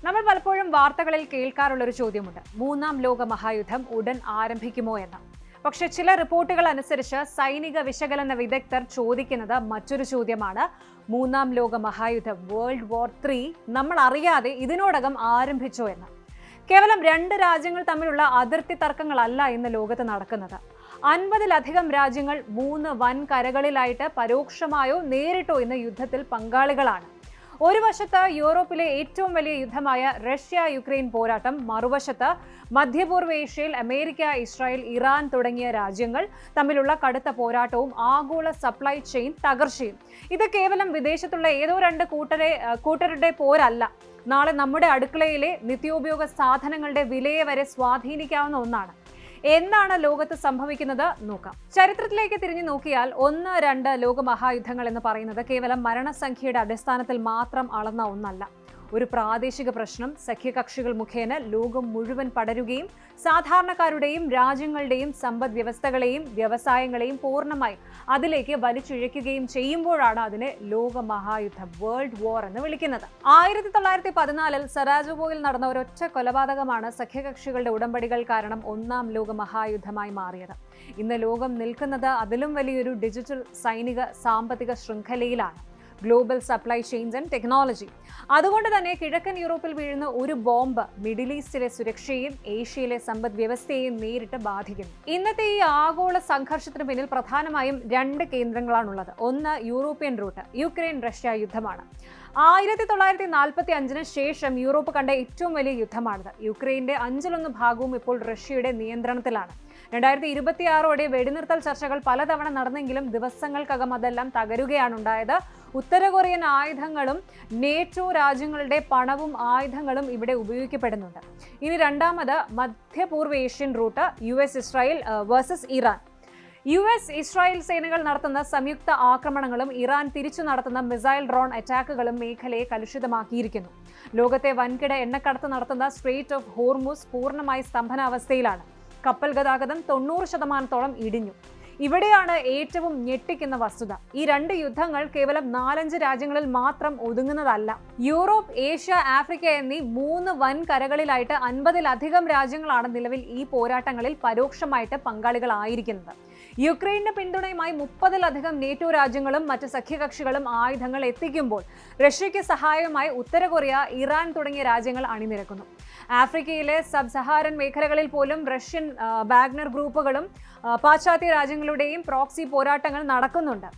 നമ്മൾ പലപ്പോഴും വാർത്തകളിൽ കേൾക്കാറുള്ള ഒരു ചോദ്യമുണ്ട്, മൂന്നാം ലോക മഹായുദ്ധം ഉടൻ ആരംഭിക്കുമോ എന്ന്. പക്ഷെ ചില റിപ്പോർട്ടുകൾ അനുസരിച്ച് സൈനിക വിശകലന വിദഗ്ധർ ചോദിക്കുന്നത് മറ്റൊരു ചോദ്യമാണ്. മൂന്നാം ലോക മഹായുദ്ധം വേൾഡ് വാർ 3 നമ്മൾ അറിയാതെ ഇതിനോടകം ആരംഭിച്ചോ എന്ന്. കേവലം 2 രാജ്യങ്ങൾ തമ്മിലുള്ള അതിർത്തി തർക്കങ്ങളല്ല ഇന്ന് ലോകത്ത് നടക്കുന്നത്. 50-ലധികം രാജ്യങ്ങൾ 3 വൻ കരകളിലായിട്ട് പരോക്ഷമായോ നേരിട്ടോ ഇന്ന് യുദ്ധത്തിൽ പങ്കാളികളാണ്. ഒരു വശത്ത് യൂറോപ്പിലെ ഏറ്റവും വലിയ യുദ്ധമായ റഷ്യ-യുക്രൈൻ പോരാട്ടം, മറുവശത്ത് മധ്യപൂർവ്വ ഏഷ്യയിൽ അമേരിക്ക, ഇസ്രായേൽ, ഇറാൻ തുടങ്ങിയ രാജ്യങ്ങൾ തമ്മിലുള്ള കടുത്ത പോരാട്ടവും ആഗോള സപ്ലൈ ചെയിൻ തകർച്ചയും. ഇത് കേവലം വിദേശത്തുള്ള ഏതോ 2 കൂട്ടരുടെ പോരല്ല. നാളെ നമ്മുടെ അടുക്കളയിലെ നിത്യോപയോഗ സാധനങ്ങളുടെ വിലയെ വരെ സ്വാധീനിക്കാവുന്ന ഒന്നാണ്. എന്താണ് ലോകത്ത് സംഭവിക്കുന്നത് നോക്കാം. ചരിത്രത്തിലേക്ക് തിരിഞ്ഞു നോക്കിയാൽ 1-2 ലോകമഹായുദ്ധങ്ങൾ എന്ന് പറയുന്നത് കേവലം മരണസംഖ്യയുടെ അടിസ്ഥാനത്തിൽ മാത്രം അളന്ന ഒന്നല്ല. ഒരു പ്രാദേശിക പ്രശ്നം സഖ്യകക്ഷികൾ മുഖേന ലോകം മുഴുവൻ പടരുകയും സാധാരണക്കാരുടെയും രാജ്യങ്ങളുടെയും സമ്പദ് വ്യവസ്ഥകളെയും വ്യവസായങ്ങളെയും പൂർണ്ണമായി അതിലേക്ക് വലിച്ചിഴയ്ക്കുകയും ചെയ്യുമ്പോഴാണ് അതിനെ ലോകമഹായുദ്ധം വേൾഡ് വാർ എന്ന് വിളിക്കുന്നത്. 1914 സരാജോവോയിൽ നടന്ന ഒരൊറ്റ കൊലപാതകമാണ് സഖ്യകക്ഷികളുടെ ഉടമ്പടികൾ കാരണം 1-ാം ലോകമഹായുദ്ധമായി മാറിയത്. ഇന്ന് ലോകം നിൽക്കുന്നത് അതിലും വലിയൊരു ഡിജിറ്റൽ സൈനിക സാമ്പത്തിക ശൃംഖലയിലാണ്. Global supply chains and technology. അതുകൊണ്ട് തന്നെ കിഴക്കൻ യൂറോപ്പിൽ വീഴുന്ന ഒരു ബോംബ് മിഡിൽ ഈസ്റ്റിലെ സുരക്ഷയെയും ഏഷ്യയിലെ സമ്പദ് വ്യവസ്ഥയെയും നേരിട്ട് ബാധിക്കുന്നു. ഇന്നത്തെ ഈ ആഗോള സംഘർഷത്തിന് പിന്നിൽ പ്രധാനമായും 2 കേന്ദ്രങ്ങളാണുള്ളത്. ഒന്ന് യൂറോപ്യൻ റൂട്ട്, യുക്രൈൻ റഷ്യ യുദ്ധമാണ്. 1945 ശേഷം യൂറോപ്പ് കണ്ട ഏറ്റവും വലിയ യുദ്ധമാണിത്. യുക്രൈന്റെ 1/5 ഭാഗവും ഇപ്പോൾ റഷ്യയുടെ നിയന്ത്രണത്തിലാണ്. 2026ഓടെ വെടിനിർത്തൽ ചർച്ചകൾ പലതവണ നടന്നെങ്കിലും ദിവസങ്ങൾക്കകം അതെല്ലാം തകരുകയാണ് ഉണ്ടായത്. ഉത്തര കൊറിയൻ ആയുധങ്ങളും നേറ്റോ രാജ്യങ്ങളുടെ പണവും ആയുധങ്ങളും ഇവിടെ ഉപയോഗിക്കപ്പെടുന്നുണ്ട്. ഇനി രണ്ടാമത് മധ്യപൂർവ്വ Asian route, US Israel versus Iran. US Israel സേനകൾ നടത്തുന്ന സംയുക്ത ആക്രമണങ്ങളും ഇറാൻ തിരിച്ചു നടത്തുന്ന മിസൈൽ ഡ്രോൺ അറ്റാക്കുകളും മേഖലയെ കലുഷിതമാക്കിയിരിക്കുന്നു. ലോകത്തെ വൻകിട എണ്ണക്കടത്ത് നടത്തുന്ന സ്ട്രെയിറ്റ് ഓഫ് ഹോർമുസ് പൂർണ്ണമായി സ്തംഭനാവസ്ഥയിലാണ്. കപ്പൽ ഗതാഗതം 90% ഇടിഞ്ഞു. ഇവിടെയാണ് ഏറ്റവും ഞെട്ടിക്കുന്ന വസ്തുത. ഈ 2 യുദ്ധങ്ങൾ കേവലം 4-5 രാജ്യങ്ങളിൽ മാത്രം ഒതുങ്ങുന്നതല്ല. യൂറോപ്പ്, ഏഷ്യ, ആഫ്രിക്ക എന്നീ 3 വൻ കരകളിലായിട്ട് 50-ലധികം രാജ്യങ്ങളാണ് നിലവിൽ ഈ പോരാട്ടങ്ങളിൽ പരോക്ഷമായിട്ട് പങ്കാളികളായിരിക്കുന്നത്. യുക്രൈന്റെ പിന്തുണയുമായി 30-ലധികം നേറ്റോ രാജ്യങ്ങളും മറ്റ് സഖ്യകക്ഷികളും ആയുധങ്ങൾ എത്തിക്കുമ്പോൾ റഷ്യയ്ക്ക് സഹായവുമായി ഉത്തര കൊറിയ, ഇറാൻ തുടങ്ങിയ രാജ്യങ്ങൾ അണിനിരക്കുന്നു. ആഫ്രിക്കയിലെ സബ് സഹാരൻ മേഖലകളിൽ പോലും റഷ്യൻ വാഗ്നർ ഗ്രൂപ്പുകളും പാശ്ചാത്യ രാജ്യങ്ങളുടെയും പ്രോക്സി പോരാട്ടങ്ങൾ നടക്കുന്നുണ്ട്.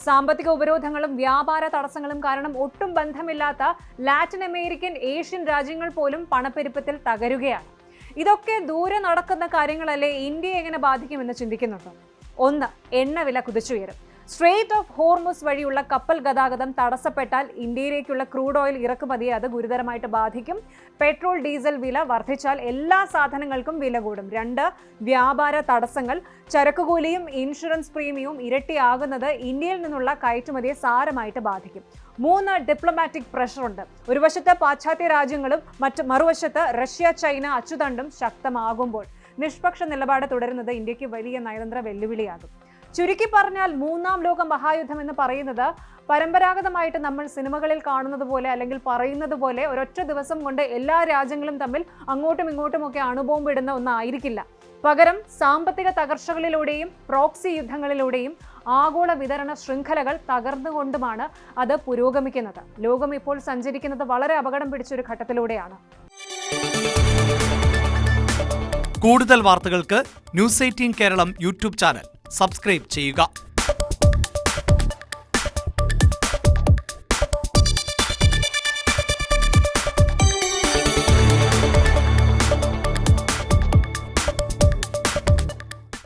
സാമ്പത്തിക ഉപരോധങ്ങളും വ്യാപാര തടസ്സങ്ങളും കാരണം ഒട്ടും ബന്ധമില്ലാത്ത ലാറ്റിൻ അമേരിക്കൻ, ഏഷ്യൻ രാജ്യങ്ങൾ പോലും പണപ്പെരുപ്പത്തിൽ തകരുകയാണ്. ഇതൊക്കെ ദൂരെ നടക്കുന്ന കാര്യങ്ങളല്ലേ, ഇന്ത്യയെ എങ്ങനെ ബാധിക്കുമെന്ന് ചിന്തിക്കുന്നുണ്ടോ? 1. എണ്ണവില കുതിച്ചുയരും. സ്ട്രെയിറ്റ് ഓഫ് ഹോർമുസ് വഴിയുള്ള കപ്പൽ ഗതാഗതം തടസ്സപ്പെട്ടാൽ ഇന്ത്യയിലേക്കുള്ള ക്രൂഡ് ഓയിൽ ഇറക്കുമതിയെ അത് ഗുരുതരമായിട്ട് ബാധിക്കും. പെട്രോൾ, ഡീസൽ വില വർദ്ധിച്ചാൽ എല്ലാ സാധനങ്ങൾക്കും വില കൂടും. 2. വ്യാപാര തടസ്സങ്ങൾ. ചരക്കുകൂലിയും ഇൻഷുറൻസ് പ്രീമിയവും ഇരട്ടിയാകുന്നത് ഇന്ത്യയിൽ നിന്നുള്ള കയറ്റുമതിയെ സാരമായിട്ട് ബാധിക്കും. 3. ഡിപ്ലോമാറ്റിക് പ്രഷറുണ്ട്. ഒരു വശത്ത് പാശ്ചാത്യ രാജ്യങ്ങളും മറുവശത്ത് റഷ്യ, ചൈന അച്ചുതണ്ടും ശക്തമാകുമ്പോൾ നിഷ്പക്ഷ നിലപാട് തുടരുന്നത് ഇന്ത്യക്ക് വലിയ നയതന്ത്ര വെല്ലുവിളിയാകും. ചുരുക്കി പറഞ്ഞാൽ 3-ാം ലോക മഹായുദ്ധം എന്ന് പറയുന്നത് പരമ്പരാഗതമായിട്ട് നമ്മൾ സിനിമകളിൽ കാണുന്നത് പോലെ അല്ലെങ്കിൽ പറയുന്നത് പോലെ ഒരൊറ്റ ദിവസം കൊണ്ട് എല്ലാ രാജ്യങ്ങളും തമ്മിൽ അങ്ങോട്ടും ഇങ്ങോട്ടുമൊക്കെ അണുബോംബിടുന്ന ഒന്നായിരിക്കില്ല. പകരം സാമ്പത്തിക തകർച്ചകളിലൂടെയും പ്രോക്സി യുദ്ധങ്ങളിലൂടെയും ആഗോള വിതരണ ശൃംഖലകൾ തകർന്നുകൊണ്ടുമാണ് അത് പുരോഗമിക്കുന്നത്. ലോകം ഇപ്പോൾ സഞ്ചരിക്കുന്നത് വളരെ അപകടം പിടിച്ചൊരു ഘട്ടത്തിലൂടെയാണ്. കൂടുതൽ വാർത്തകൾക്ക് News 18 Keralam YouTube channel subscribe ചെയ്യുക.